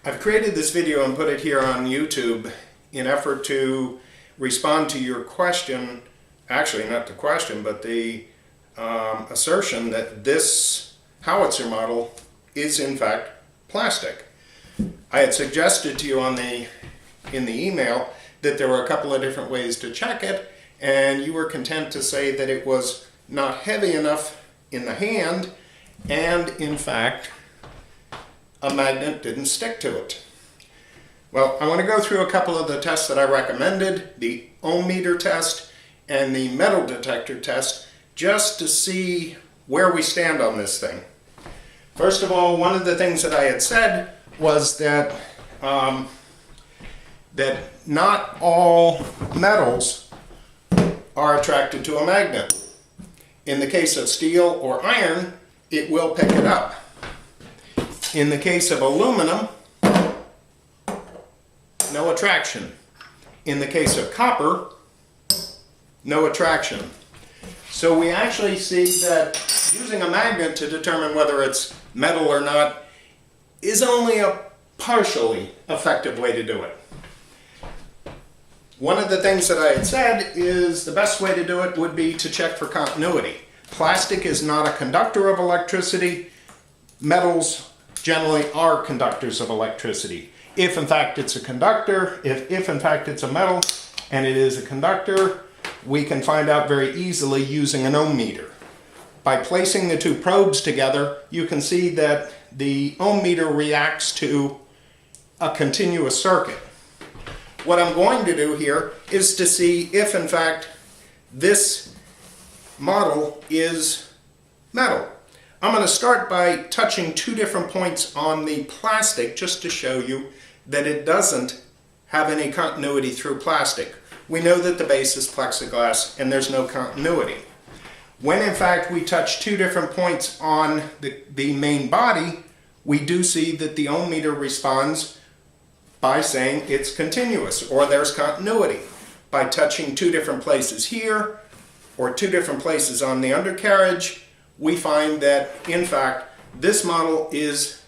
I've created this video and put it here on YouTube in effort to respond to your question, actually not the question, but the assertion that this Howitzer model is in fact plastic. I had suggested to you in the email that there were a couple of different ways to check it, and you were content to say that it was not heavy enough in the hand, and in fact a magnet didn't stick to it. Well, I want to go through a couple of the tests that I recommended, the ohm meter test and the metal detector test, just to see where we stand on this thing. First of all, one of the things that I had said was that that not all metals are attracted to a magnet. In the case of steel or iron, it will pick it up. In the case of aluminum, no attraction. In the case of copper, no attraction. So we actually see that using a magnet to determine whether it's metal or not is only a partially effective way to do it. One of the things that I had said is the best way to do it would be to check for continuity. Plastic is not a conductor of electricity. Metals generally are conductors of electricity. If in fact it's a conductor, if in fact it's a metal and it is a conductor, we can find out very easily using an ohm meter. By placing the two probes together, you can see that the ohm meter reacts to a continuous circuit. What I'm going to do here is to see if in fact this model is metal. I'm going to start by touching two different points on the plastic just to show you that it doesn't have any continuity through plastic. We know that the base is plexiglass and there's no continuity. When in fact we touch two different points on the main body, we do see that the ohm meter responds by saying it's continuous or there's continuity. By touching two different places here or two different places on the undercarriage, we find that in fact this model is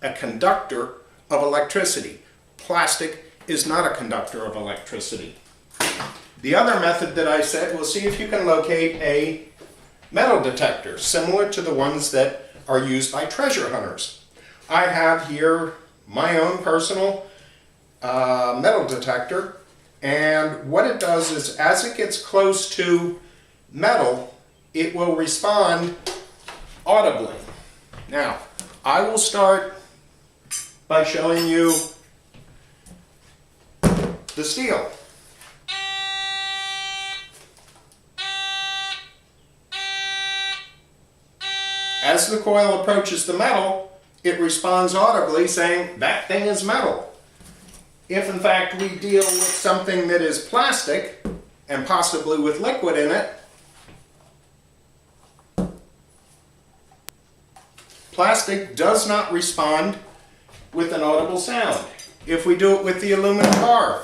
a conductor of electricity. Plastic is not a conductor of electricity. The other method that I said, we'll see if you can locate a metal detector similar to the ones that are used by treasure hunters. I have here my own personal metal detector, and what it does is as it gets close to metal, it will respond audibly. Now, I will start by showing you the steel. As the coil approaches the metal, it responds audibly saying, that thing is metal. If in fact we deal with something that is plastic, and possibly with liquid in it, plastic does not respond with an audible sound. If we do it with the aluminum bar,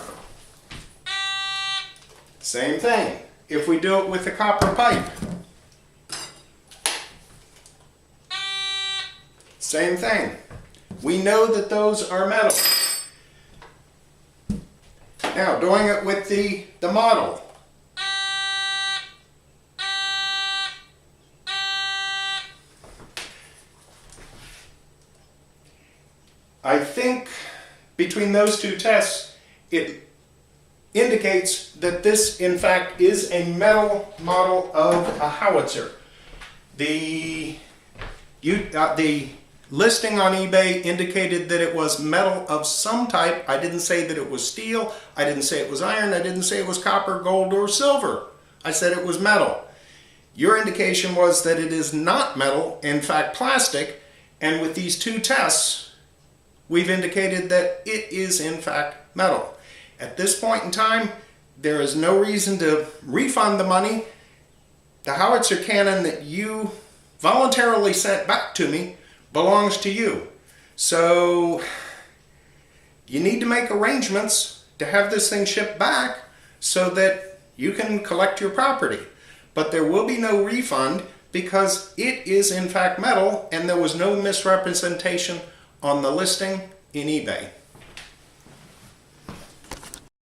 same thing. If we do it with the copper pipe, same thing. We know that those are metal. Now, doing it with the model. I think between those two tests, it indicates that this, in fact, is a metal model of a Howitzer. The listing on eBay indicated that it was metal of some type. I didn't say that it was steel. I didn't say it was iron. I didn't say it was copper, gold, or silver. I said it was metal. Your indication was that it is not metal, in fact plastic, and with these two tests, we've indicated that it is in fact metal. At this point in time, there is no reason to refund the money. The Howitzer cannon that you voluntarily sent back to me belongs to you. So you need to make arrangements to have this thing shipped back so that you can collect your property. But there will be no refund because it is in fact metal and there was no misrepresentation on the listing in eBay.